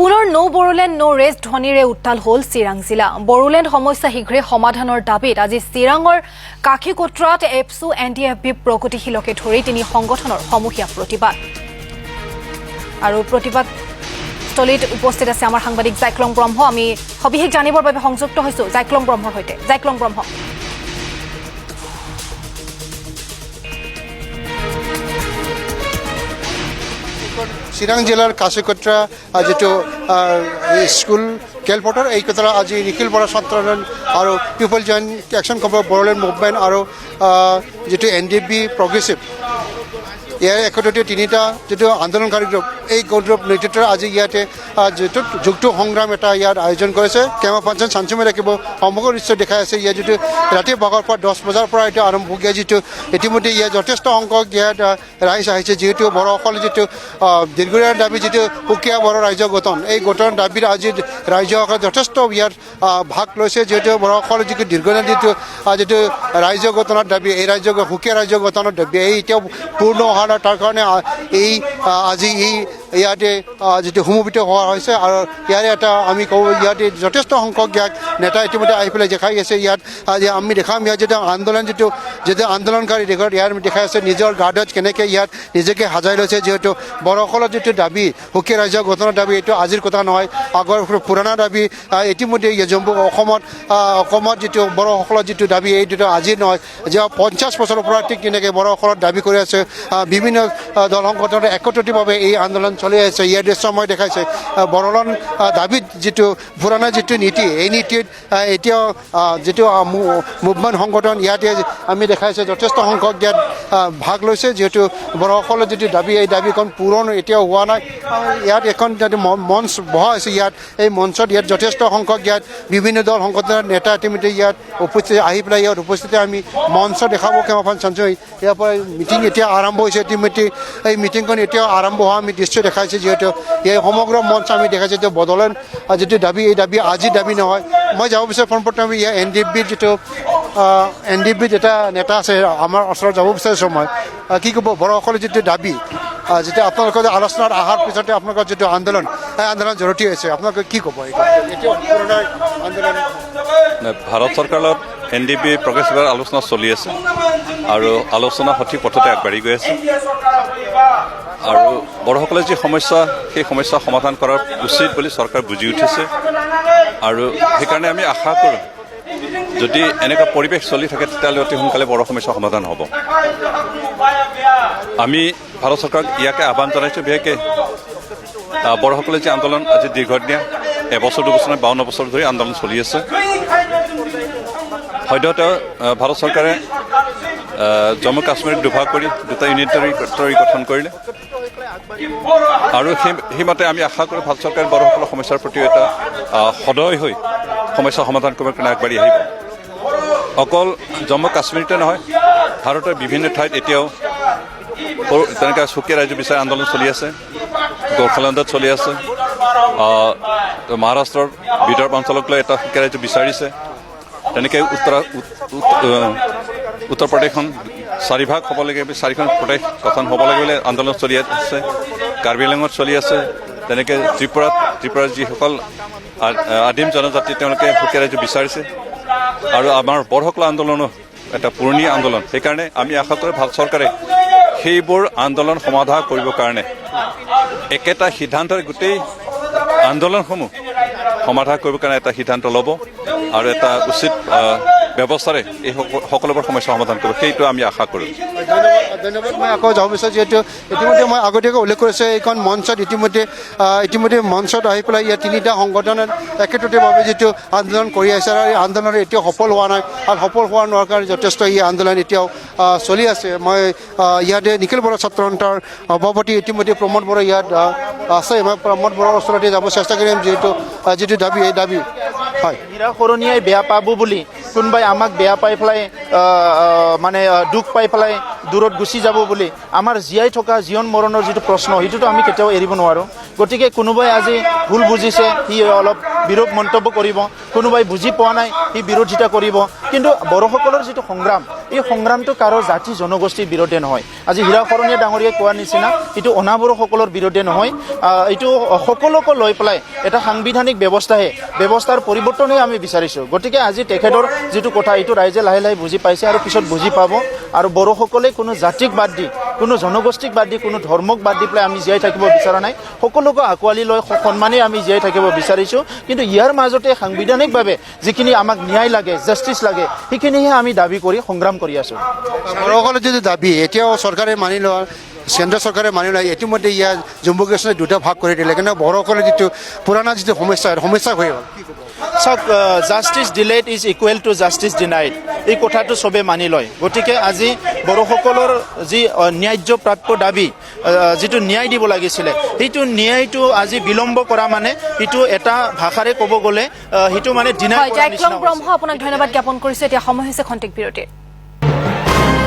পুনৰ নো বড়োলেণ্ড নো ৰেষ্ট ধ্বনিৰে উত্তাল হ'ল চিৰাং জিলা। বড়োলেণ্ড সমস্যা শীঘ্ৰে সমাধানৰ দাবীত আজি চিৰাঙৰ কাশীকোট্ৰাত এপছু NDFB প্ৰগতিশীলকে ধৰি তিনি সংগঠনৰ সমূহীয়া প্ৰতিবাদ। আৰু প্ৰতিবাদস্থলীত উপস্থিত আছে আমাৰ সাংবাদিক জাইক্লং ব্ৰহ্ম। আমি সবিশেষ জানিবৰ বাবে সংযুক্ত হৈছো জাইক্লং ব্ৰহ্মৰ সৈতে। জাইক্লং ব্ৰহ্ম, চিৰাং জিলাৰ কাশীকোট্ৰা যিটো স্কুল খেলপথাৰ এই কথা আজি নিখিল বৰা ছাত্ৰানন্দ আৰু people joint action committee Bodoland movement আৰু যিটো NDFB প্ৰগ্ৰেছিভ ইয়াৰ একত্ৰিত তিনিটা যিটো আন্দোলনকাৰী গ্ৰুপ এই গ্ৰুপ নেতৃত্বত আজি ইয়াতে যিটো যুগটো সংগ্ৰাম এটা ইয়াত আয়োজন কৰিছে। কেমা পাঞ্চন চাঞ্চুমে ৰাখিব সমগ্ৰ দৃশ্য দেখাই আছে। ইয়াত যিটো ৰাতি ভাগৰ পৰা 10 বজাৰ পৰা এইটো আৰম্ভ হোৱা যিটো ইতিমধ্যে ইয়াত যথেষ্ট সংখ্যক ইয়াত ৰাইজ আহিছে। যিহেতু বড়োসকলে যিটো দীৰ্ঘদিনৰ দাবী যিটো সুকীয়া বড়ো ৰাজ্য গঠন, এই গঠন দাবীত আজি ৰাইজসকলে যথেষ্ট ইয়াত ভাগ লৈছে। যিহেতু বড়োসকলে যিটো দীৰ্ঘদিনৰ যিটো ৰাজ্য গঠনৰ দাবী, এই সুকীয়া ৰাজ্য গঠনৰ দাবী এই এতিয়াও পূৰ্ণ হোৱা নাই। তাৰ কাৰণে এই আজি ইয়াতে যিটো সমবেত হোৱা হৈছে আৰু ইয়াৰে এটা আমি কওঁ ইয়াতে যথেষ্ট সংখ্যক ইয়াত নেতা ইতিমধ্যে আহি পেলাই দেখাই আছে। ইয়াত আজি আমি দেখাম ইয়াত যিটো আন্দোলন যিটো আন্দোলনকাৰী দেশত ইয়াত দেখাই আছে নিজৰ গাৰ্ডত কেনেকৈ ইয়াত নিজকে সাজাই লৈছে। যিহেতু বড়োসকলৰ যিটো দাবী সুকীয়া ৰাজ্য গঠনৰ দাবী এইটো আজিৰ কথা নহয়, আগৰ পুৰণা দাবী। ইতিমধ্যে জম্মু অসমত যিটো বড়োসকলৰ যিটো দাবী এই দুটা আজিৰ নহয়, যে 50 বছৰৰ পৰা ঠিক তেনেকৈ বড়োসকলৰ দাবী কৰি আছে। বিভিন্ন দল সংগঠনৰ একত্ৰিতভাৱে এই আন্দোলন চলি আছে। ইয়াৰ দৃশ্যময় দেখাইছে বড়োলেণ্ড দাবীত যিটো পুৰণা যিটো নীতি, এই নীতিত এতিয়াও যিটো মুভমেণ্ট সংগঠন ইয়াতে আমি দেখাইছে যথেষ্ট সংখ্যক ইয়াত ভাগ লৈছে। যিহেতু বড়োসকলৰ যিটো দাবী এই দাবীখন পূৰণ এতিয়াও হোৱা নাই। ইয়াত এখন যিটো মঞ্চ বহা হৈছে, ইয়াত এই মঞ্চত ইয়াত যথেষ্ট সংখ্যক ইয়াত বিভিন্ন দল সংগঠনৰ নেতা ইতিমধ্যে ইয়াত উপস্থিত আহি পেলাই ইয়াত উপস্থিত আমি মঞ্চ দেখাব কেমাখন চাঞ্চুই। ইয়াৰ পৰা মিটিং এতিয়া আৰম্ভ হৈছে। ইতিমধ্যে এই মিটিংখন এতিয়াও আৰম্ভ হোৱা আমি দৃশ্য দেখাইছে। যিহেতু এই সমগ্ৰ মঞ্চ আমি দেখাইছোঁ যে বড়োলেণ্ড যিটো দাবী এই দাবী আজিৰ দাবী নহয়। মই যাব বিচাৰোঁ পোনপ্ৰথমে ইয়াৰ NDFB এটা নেতা আছে আমাৰ ওচৰত যাব বিচাৰিছোঁ। মই কি ক'ব বড়োসকলৰ যিটো দাবী, যিটো আপোনালোকৰ আলোচনাত অহাৰ পিছতে আপোনালোকৰ যিটো আন্দোলন এই আন্দোলন জৰুৰী হৈছে, আপোনালোকে কি ক'ব? ভাৰত চৰকাৰৰ লগত NDFB প্ৰগ্ৰেছিভৰ আলোচনা চলি আছে আৰু আলোচনা সঠিক পথতে আগবাঢ়ি গৈ আছে। আৰু বড়োসকলে যি সমস্যা সেই সমস্যা সমাধান কৰাৰ উচিত বুলি চৰকাৰ বুজি উঠিছে। আৰু সেইকাৰণে আমি আশা কৰোঁ যদি এনেকুৱা পৰিৱেশ চলি থাকে তেতিয়াহ'লে অতি সোনকালে বড়ো সমস্যা সমাধান হ'ব। আমি ভাৰত চৰকাৰক ইয়াকে আহ্বান জনাইছোঁ, বিশেষকৈ বড়োসকলে যি আন্দোলন আজি দীৰ্ঘদিনীয়া 1 বছৰ 2 বছৰ 52 বছৰ ধৰি আন্দোলন চলি আছে। সদ্যহতে ভাৰত চৰকাৰে জম্মু কাশ্মীৰক দুভাগ কৰি 2টা ইউনিট টেৰিটৰী গঠন কৰিলে আৰু সেইমতে আমি আশা কৰোঁ ভাৰত চৰকাৰে বড়োসকলৰ সমস্যাৰ প্ৰতি এটা সদয় হৈ সমস্যা সমাধান কৰিবৰ কাৰণে আগবাঢ়ি আহিব। অকল জম্মু কাশ্মীৰতে নহয়, ভাৰতৰ বিভিন্ন ঠাইত এতিয়াও তেনেকৈ সুকীয়া ৰাজ্য বিচাৰি আন্দোলন চলি আছে। গোৰ্খালেণ্ডত চলি আছে। মহাৰাষ্ট্ৰৰ বিদৰ্ভ অঞ্চলক লৈ এটা সুকীয়া ৰাজ্য বিচাৰিছে। তেনেকৈ উত্তৰ প্ৰদেশখন 4 ভাগ হ'ব লাগে, 4খন প্ৰদেশ গঠন হ'ব লাগে বুলি আন্দোলন চলি আছে। কাৰ্বি আংলঙত চলি আছে। তেনেকৈ ত্ৰিপুৰাৰ যিসকল আদিম জনজাতি তেওঁলোকে সুকীয়া ৰাজ্য বিচাৰিছে। আৰু আমাৰ বড়োসকলৰ আন্দোলনো এটা পুৰণি আন্দোলন। সেইকাৰণে আমি আশা কৰোঁ ভাৰত চৰকাৰে সেইবোৰ আন্দোলন সমাধান কৰিবৰ কাৰণে একেটা সিদ্ধান্তৰে গোটেই আন্দোলনসমূহ সমাধান কৰিবৰ কাৰণে এটা সিদ্ধান্ত ল'ব আৰু এটা উচিত ব্যৱস্থাৰে এই সকলোবোৰ সমস্যা সমাধান কৰিব, সেইটো আমি আশা কৰোঁ। ধন্যবাদ। মই আকৌ যাব বিচাৰোঁ। যিহেতু ইতিমধ্যে মই আগতীয়াকৈ উল্লেখ কৰিছোঁ এইখন মঞ্চত ইতিমধ্যে মঞ্চত আহি পেলাই ইয়াত তিনিটা সংগঠনে একত্ৰিতভাৱে যিটো আন্দোলন কৰি আছে আৰু এই আন্দোলন এতিয়াও সফল হোৱা নাই আৰু সফল হোৱা নোহোৱাৰ কাৰণে যথেষ্ট এই আন্দোলন এতিয়াও চলি আছে। মই ইয়াতে নিখিল বৰা ছাত্ৰ সন্থাৰ সভাপতি ইতিমধ্যে প্ৰমোদ বৰা ইয়াত আছে। মই প্ৰমোদ বৰাৰ ওচৰতে যাব চেষ্টা কৰিম। যিটো দাবী এই দাবী হয় নিৰাকৰণীয়াই বেয়া পাব বুলি কোনোবাই আমাক বেয়া পাই পেলাই মানে দুখ পাই পেলাই দূৰত গুচি যাব বুলি আমাৰ জীয়াই থকা জীৱন মৰণৰ যিটো প্ৰশ্ন সেইটোতো আমি কেতিয়াও এৰিব নোৱাৰোঁ গতিকে কোনোবাই আজি ভুল বুজিছে সি অলপ বিৰোধ মন্তব্য কৰিব কোনোবাই বুজি পোৱা নাই সি বিৰোধিতা কৰিব কিন্তু বড়োসকলৰ যিটো সংগ্ৰাম এই সংগ্ৰামটো কাৰো জাতি জনগোষ্ঠীৰ বিৰোধে নহয় আজি হীৰা শৰণীয়া ডাঙৰীয়াই কোৱাৰ নিচিনা এইটো অনাবড়োসকলৰ বিৰোধে নহয় এইটো সকলোকে লৈ পেলাই এটা সাংবিধানিক ব্যৱস্থাৰ পৰিৱৰ্তনহে আমি বিচাৰিছোঁ গতিকে আজি তেখেতৰ যিটো কথা এইটো ৰাইজে লাহে লাহে বুজি পাইছে আৰু পিছত বুজি পাব আৰু বড়োসকলে কোনো জাতিক বাদ দি কোনো জনগোষ্ঠীক বাদ দি কোনো ধৰ্মক বাদ দি পেলাই আমি জীয়াই থাকিব বিচৰা নাই সকলোকে আঁকোৱালি লৈ সন্মানে আমি জীয়াই থাকিব বিচাৰিছোঁ কিন্তু ইয়াৰ মাজতে সাংবিধানিকভাৱে যিখিনি আমাক ন্যায় লাগে জাষ্টিছ লাগে সেইখিনিহে আমি দাবী কৰি সংগ্ৰাম কৰি আছোঁ বড়োসকলৰ যিটো দাবী এতিয়াও চৰকাৰে মানি লোৱা কেন্দ্ৰ চৰকাৰে মানি লয় ইতিমধ্যে ইয়াৰ জম্মু কাশ্মীৰ দুটা ভাগ কৰি দিলে কিন্তু বড়োসকলৰ যিটো পুৰণা যিটো সমস্যা হৈ গ'ল চাওক justice delayed is equal to justice denied এই কথাটো চবে মানি লয় গতিকে আজি বড়োসকলৰ যি ন্যায্য প্ৰাপ্য দাবী যিটো ন্যায় দিব লাগিছিলে সেইটো ন্যায়টো আজি বিলম্ব কৰা মানে সেইটো এটা ভাষাৰে ক'ব গ'লে সেইটো মানে ডিনাই কৰা নিচিনা ব্ৰহ্ম আপোনাক ধন্যবাদ জ্ঞাপন কৰিছোঁ এতিয়া সময় হৈছে খন্তেক বিৰতিৰ